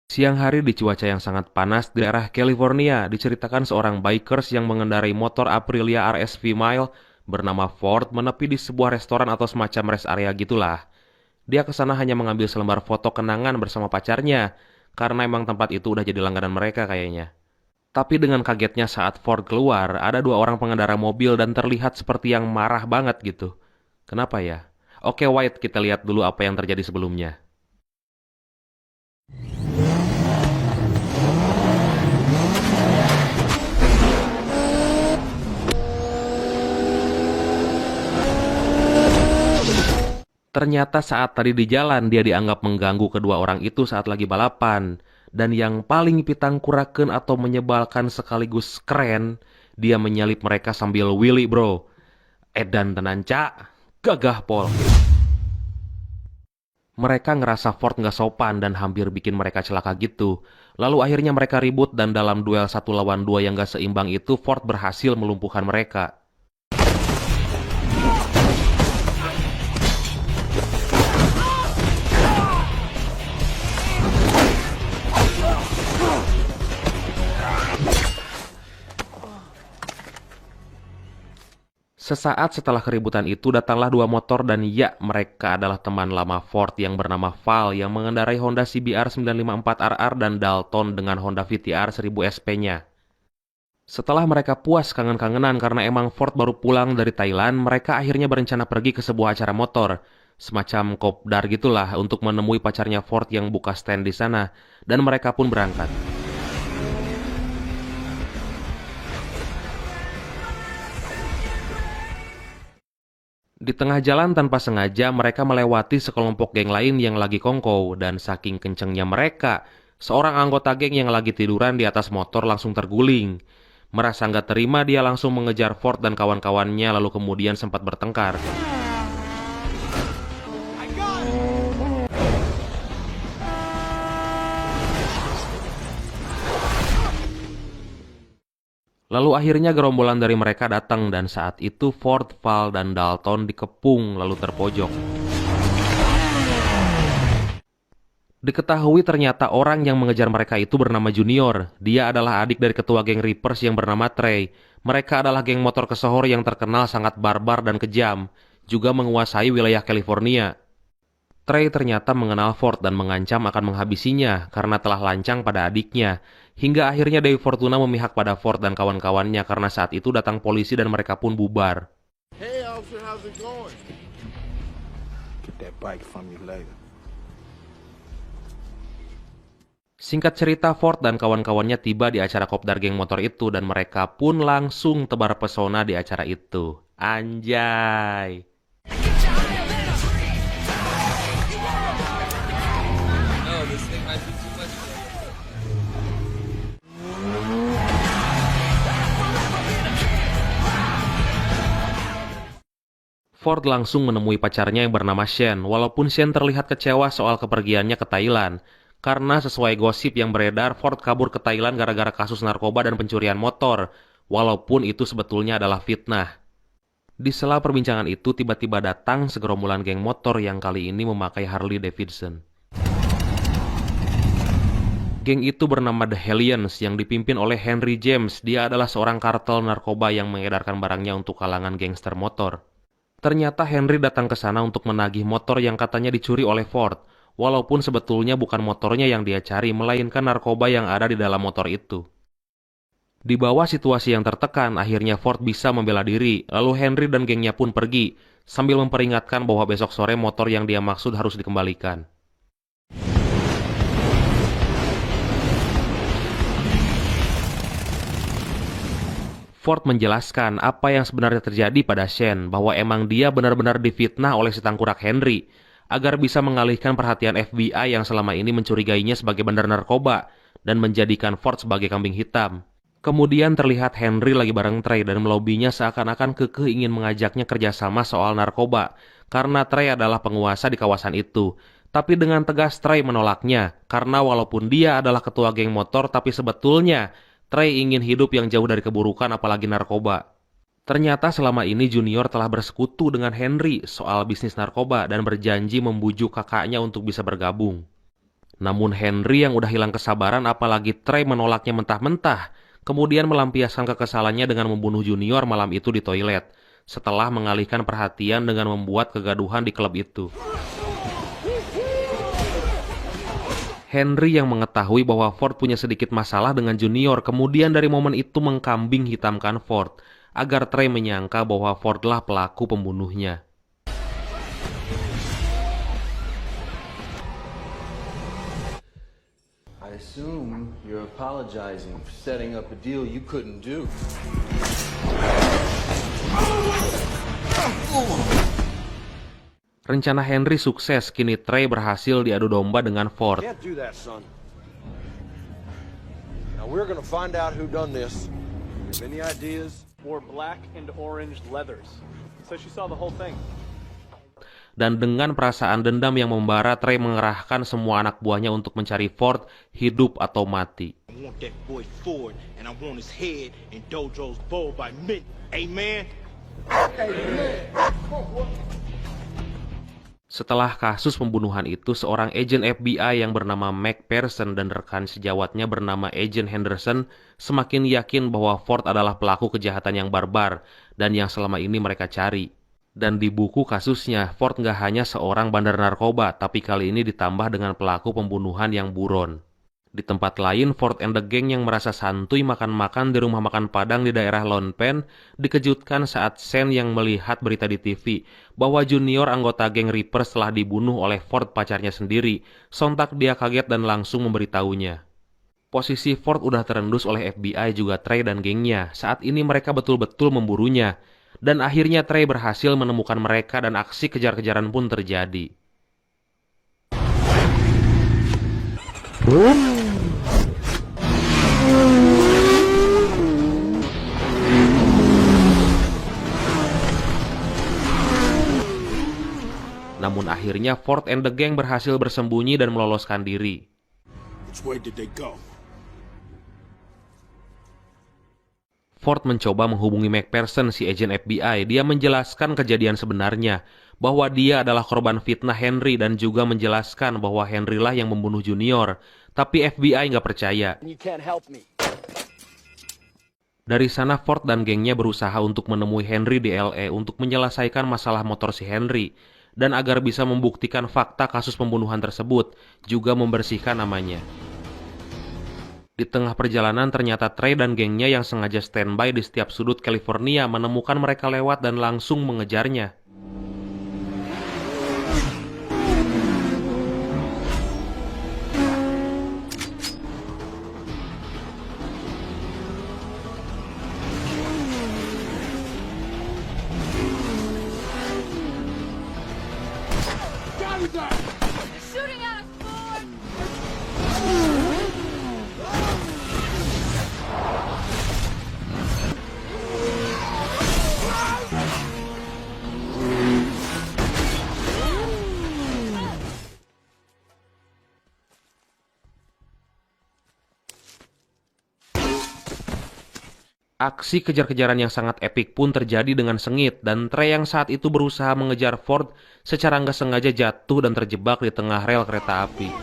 Siang hari di cuaca yang sangat panas di daerah California, diceritakan seorang bikers yang mengendarai motor Aprilia RSV Mile bernama Ford menepi di sebuah restoran atau semacam rest area gitulah. Dia ke sana hanya mengambil selembar foto kenangan bersama pacarnya, karena emang tempat itu udah jadi langganan mereka kayaknya. Tapi dengan kagetnya saat Ford keluar, ada dua orang pengendara mobil dan terlihat seperti yang marah banget gitu. Kenapa ya? Oke, White, kita lihat dulu apa yang terjadi sebelumnya. Ternyata saat tadi di jalan dia dianggap mengganggu kedua orang itu saat lagi balapan. Dan yang paling pitangkurakeun atau menyebalkan sekaligus keren, dia menyalip mereka sambil willy bro. Edan tenan cak, gagah pol. Mereka ngerasa Ford nggak sopan dan hampir bikin mereka celaka gitu. Lalu akhirnya mereka ribut dan dalam duel 1 lawan 2 yang gak seimbang itu Ford berhasil melumpuhkan mereka. Sesaat setelah keributan itu datanglah dua motor dan ya, mereka adalah teman lama Ford yang bernama Val yang mengendarai Honda CBR 954RR dan Dalton dengan Honda VTR 1000 SP-nya. Setelah mereka puas kangen-kangenan karena emang Ford baru pulang dari Thailand, mereka akhirnya berencana pergi ke sebuah acara motor. Semacam kopdar gitulah untuk menemui pacarnya Ford yang buka stand di sana. Dan mereka pun berangkat. Di tengah jalan tanpa sengaja mereka melewati sekelompok geng lain yang lagi kongkow dan saking kencengnya mereka, seorang anggota geng yang lagi tiduran di atas motor langsung terguling. Merasa nggak terima dia langsung mengejar Ford dan kawan-kawannya lalu kemudian sempat bertengkar. Lalu akhirnya gerombolan dari mereka datang dan saat itu Ford, Val, dan Dalton dikepung lalu terpojok. Diketahui ternyata orang yang mengejar mereka itu bernama Junior. Dia adalah adik dari ketua geng Reapers yang bernama Trey. Mereka adalah geng motor kesohor yang terkenal sangat barbar dan kejam, juga menguasai wilayah California. Trey ternyata mengenal Ford dan mengancam akan menghabisinya karena telah lancang pada adiknya. Hingga akhirnya Dewi Fortuna memihak pada Ford dan kawan-kawannya karena saat itu datang polisi dan mereka pun bubar. Hey, officer, how's it going? Get that bike from you later. Singkat cerita, Ford dan kawan-kawannya tiba di acara kopdar geng motor itu dan mereka pun langsung tebar pesona di acara itu. Anjay! Ford langsung menemui pacarnya yang bernama Shen, walaupun Shen terlihat kecewa soal kepergiannya ke Thailand. Karena sesuai gosip yang beredar, Ford kabur ke Thailand gara-gara kasus narkoba dan pencurian motor, walaupun itu sebetulnya adalah fitnah. Di sela perbincangan itu, tiba-tiba datang segerombolan geng motor yang kali ini memakai Harley Davidson. Geng itu bernama The Hellions yang dipimpin oleh Henry James. Dia adalah seorang kartel narkoba yang mengedarkan barangnya untuk kalangan gangster motor. Ternyata Henry datang ke sana untuk menagih motor yang katanya dicuri oleh Ford, walaupun sebetulnya bukan motornya yang dia cari, melainkan narkoba yang ada di dalam motor itu. Di bawah situasi yang tertekan, akhirnya Ford bisa membela diri, lalu Henry dan gengnya pun pergi, sambil memperingatkan bahwa besok sore motor yang dia maksud harus dikembalikan. Ford menjelaskan apa yang sebenarnya terjadi pada Shen, bahwa emang dia benar-benar difitnah oleh si tangkurak Henry, agar bisa mengalihkan perhatian FBI yang selama ini mencurigainya sebagai bandar narkoba, dan menjadikan Ford sebagai kambing hitam. Kemudian terlihat Henry lagi bareng Trey dan melobinya seakan-akan kekeh ingin mengajaknya kerjasama soal narkoba, karena Trey adalah penguasa di kawasan itu. Tapi dengan tegas Trey menolaknya, karena walaupun dia adalah ketua geng motor, tapi sebetulnya Trey ingin hidup yang jauh dari keburukan apalagi narkoba. Ternyata selama ini Junior telah bersekutu dengan Henry soal bisnis narkoba dan berjanji membujuk kakaknya untuk bisa bergabung. Namun Henry yang udah hilang kesabaran apalagi Trey menolaknya mentah-mentah, kemudian melampiaskan kekesalannya dengan membunuh Junior malam itu di toilet, setelah mengalihkan perhatian dengan membuat kegaduhan di klub itu. Henry yang mengetahui bahwa Ford punya sedikit masalah dengan Junior, kemudian dari momen itu mengkambing hitamkan Ford, agar Trey menyangka bahwa Fordlah pelaku pembunuhnya. I assume you're apologizing for setting up a deal you couldn't do. Rencana Henry sukses, kini Trey berhasil diadu domba dengan Ford. Can't do that, son. Now we're gonna find out who done this. If any ideas? Wore black and orange leathers. So she saw the whole thing. Dan dengan perasaan dendam yang membara, Trey mengerahkan semua anak buahnya untuk mencari Ford, hidup atau mati. I want that boy Ford, and I want his head in Dojo's bowl by midnight. Amen. Setelah kasus pembunuhan itu, seorang agen FBI yang bernama McPherson dan rekan sejawatnya bernama Agent Henderson semakin yakin bahwa Ford adalah pelaku kejahatan yang barbar dan yang selama ini mereka cari. Dan di buku kasusnya, Ford nggak hanya seorang bandar narkoba, tapi kali ini ditambah dengan pelaku pembunuhan yang buron. Di tempat lain, Ford and the Gang yang merasa santuy makan-makan di rumah makan Padang di daerah Lone Pen dikejutkan saat Sen yang melihat berita di TV bahwa Junior anggota geng Reapers telah dibunuh oleh Ford pacarnya sendiri. Sontak dia kaget dan langsung memberitahunya. Posisi Ford udah terendus oleh FBI juga Trey dan gengnya. Saat ini mereka betul-betul memburunya. Dan akhirnya Trey berhasil menemukan mereka dan aksi kejar-kejaran pun terjadi. Namun akhirnya Ford and the Gang berhasil bersembunyi dan meloloskan diri. Which way did they go? Ford mencoba menghubungi McPherson, si agen FBI. Dia menjelaskan kejadian sebenarnya, bahwa dia adalah korban fitnah Henry dan juga menjelaskan bahwa Henry lah yang membunuh Junior. Tapi FBI nggak percaya. You can't help me. Dari sana Ford dan gengnya berusaha untuk menemui Henry di LA untuk menyelesaikan masalah motor si Henry. Dan agar bisa membuktikan fakta kasus pembunuhan tersebut, juga membersihkan namanya. Di tengah perjalanan ternyata Trey dan gengnya yang sengaja standby di setiap sudut California menemukan mereka lewat dan langsung mengejarnya. Shooting at us, Ford! Aksi kejar-kejaran yang sangat epik pun terjadi dengan sengit dan Trey yang saat itu berusaha mengejar Ford secara nggak sengaja jatuh dan terjebak di tengah rel kereta api.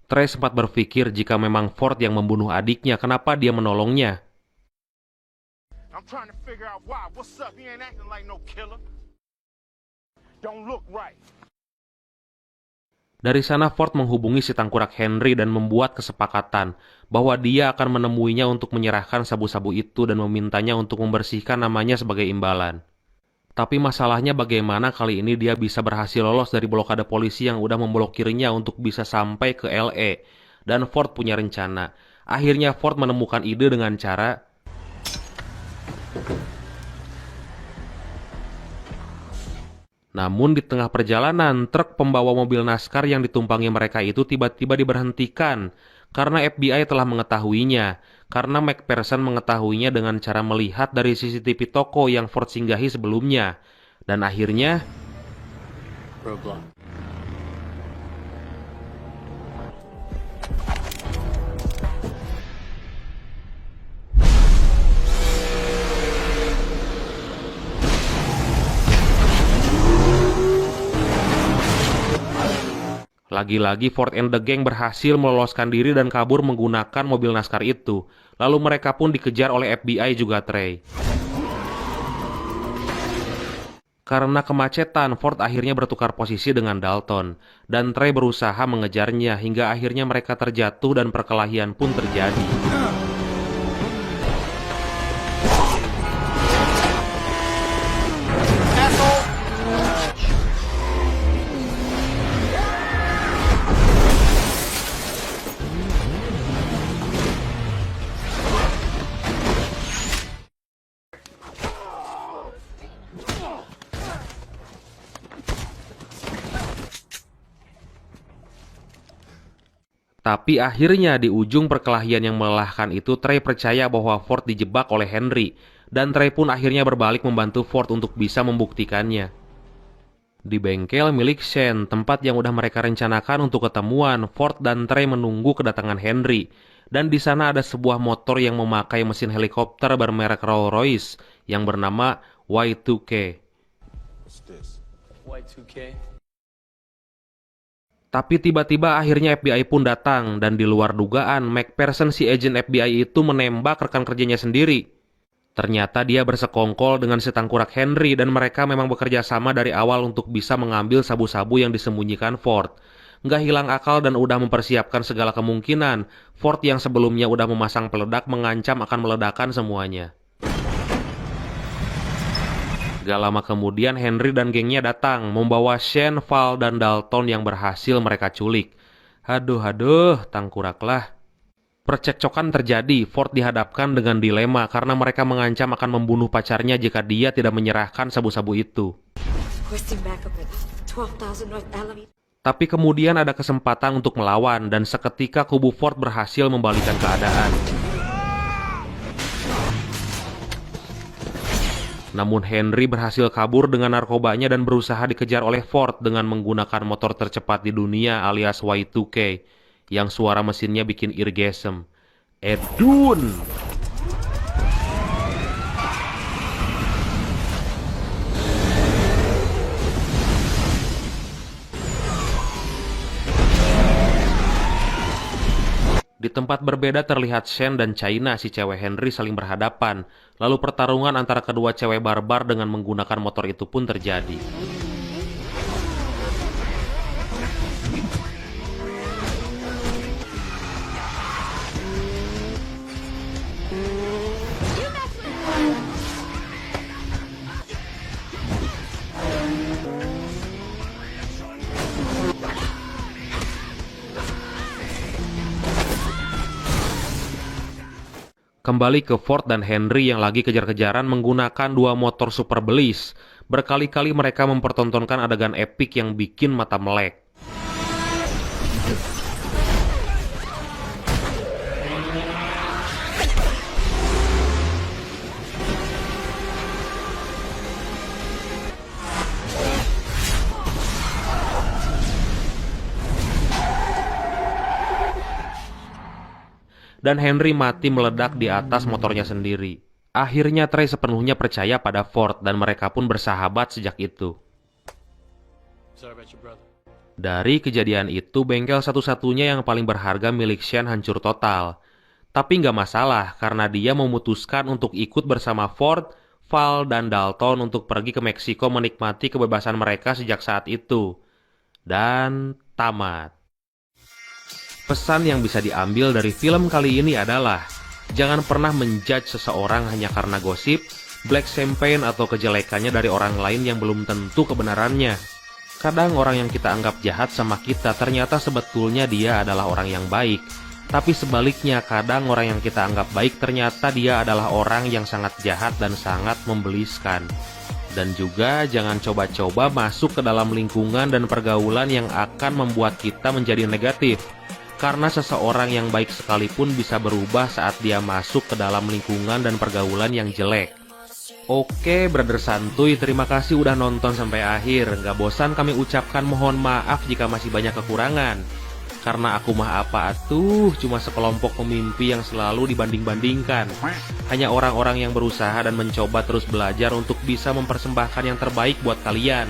Trey sempat berpikir jika memang Ford yang membunuh adiknya, kenapa dia menolongnya? I'm trying to figure out why. What's up? He ain't acting like no killer. Don't look right. Dari sana Ford menghubungi si tangkurak Henry dan membuat kesepakatan bahwa dia akan menemuinya untuk menyerahkan sabu-sabu itu dan memintanya untuk membersihkan namanya sebagai imbalan. Tapi masalahnya bagaimana kali ini dia bisa berhasil lolos dari blokade polisi yang udah memblokirnya untuk bisa sampai ke LA. Dan Ford punya rencana. Akhirnya Ford menemukan ide dengan cara namun di tengah perjalanan, truk pembawa mobil NASCAR yang ditumpangi mereka itu tiba-tiba diberhentikan karena FBI telah mengetahuinya. Karena McPherson mengetahuinya dengan cara melihat dari CCTV toko yang Ford singgahi sebelumnya. Dan akhirnya Roadblock. lagi-lagi Ford and the Gang berhasil meloloskan diri dan kabur menggunakan mobil NASCAR itu. Lalu mereka pun dikejar oleh FBI juga, Trey. Karena kemacetan, Ford akhirnya bertukar posisi dengan Dalton. Dan Trey berusaha mengejarnya hingga akhirnya mereka terjatuh dan perkelahian pun terjadi. Tapi akhirnya di ujung perkelahian yang melelahkan itu, Trey percaya bahwa Ford dijebak oleh Henry. Dan Trey pun akhirnya berbalik membantu Ford untuk bisa membuktikannya. Di bengkel milik Shane, tempat yang udah mereka rencanakan untuk ketemuan, Ford dan Trey menunggu kedatangan Henry. Dan di sana ada sebuah motor yang memakai mesin helikopter bermerek Rolls-Royce yang bernama Y2K. What's this? Y2K. Tapi tiba-tiba akhirnya FBI pun datang, dan di luar dugaan, McPherson si agen FBI itu menembak rekan kerjanya sendiri. Ternyata dia bersekongkol dengan si tangkurak Henry, dan mereka memang bekerja sama dari awal untuk bisa mengambil sabu-sabu yang disembunyikan Ford. Nggak hilang akal dan udah mempersiapkan segala kemungkinan, Ford yang sebelumnya udah memasang peledak mengancam akan meledakkan semuanya. Gak lama kemudian Henry dan gengnya datang, membawa Shane, Val, dan Dalton yang berhasil mereka culik. Aduh, tangkuraklah. Percekcokan terjadi, Ford dihadapkan dengan dilema karena mereka mengancam akan membunuh pacarnya jika dia tidak menyerahkan sabu-sabu itu. Tapi kemudian ada kesempatan untuk melawan, dan seketika kubu Ford berhasil membalikan keadaan. Namun Henry berhasil kabur dengan narkobanya dan berusaha dikejar oleh Ford dengan menggunakan motor tercepat di dunia alias Y2K yang suara mesinnya bikin irgasm. Edun! Di tempat berbeda terlihat Shane dan China, si cewek Henry, saling berhadapan. Lalu pertarungan antara kedua cewek barbar dengan menggunakan motor itu pun terjadi. Kembali ke Ford dan Henry yang lagi kejar-kejaran menggunakan dua motor super belis. Berkali-kali mereka mempertontonkan adegan epik yang bikin mata melek. Dan Henry mati meledak di atas motornya sendiri. Akhirnya Trey sepenuhnya percaya pada Ford dan mereka pun bersahabat sejak itu. Sorry about your brother. Dari kejadian itu, bengkel satu-satunya yang paling berharga milik Shane hancur total. Tapi nggak masalah karena dia memutuskan untuk ikut bersama Ford, Val, dan Dalton untuk pergi ke Meksiko menikmati kebebasan mereka sejak saat itu. Dan tamat. Pesan yang bisa diambil dari film kali ini adalah jangan pernah menjudge seseorang hanya karena gosip, black campaign atau kejelekannya dari orang lain yang belum tentu kebenarannya. Kadang orang yang kita anggap jahat sama kita ternyata sebetulnya dia adalah orang yang baik. Tapi sebaliknya, kadang orang yang kita anggap baik ternyata dia adalah orang yang sangat jahat dan sangat membeliskan. Dan juga jangan coba-coba masuk ke dalam lingkungan dan pergaulan yang akan membuat kita menjadi negatif. Karena seseorang yang baik sekalipun bisa berubah saat dia masuk ke dalam lingkungan dan pergaulan yang jelek. Oke, brother santuy, terima kasih udah nonton sampai akhir. Gak bosan kami ucapkan mohon maaf jika masih banyak kekurangan. Karena aku mah apa atuh, cuma sekelompok pemimpi yang selalu dibanding-bandingkan. Hanya orang-orang yang berusaha dan mencoba terus belajar untuk bisa mempersembahkan yang terbaik buat kalian.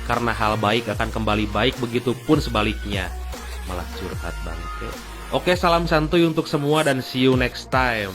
Karena hal baik akan kembali baik, begitupun sebaliknya. Malah curhat banget ya. Oke, salam santuy untuk semua dan see you next time.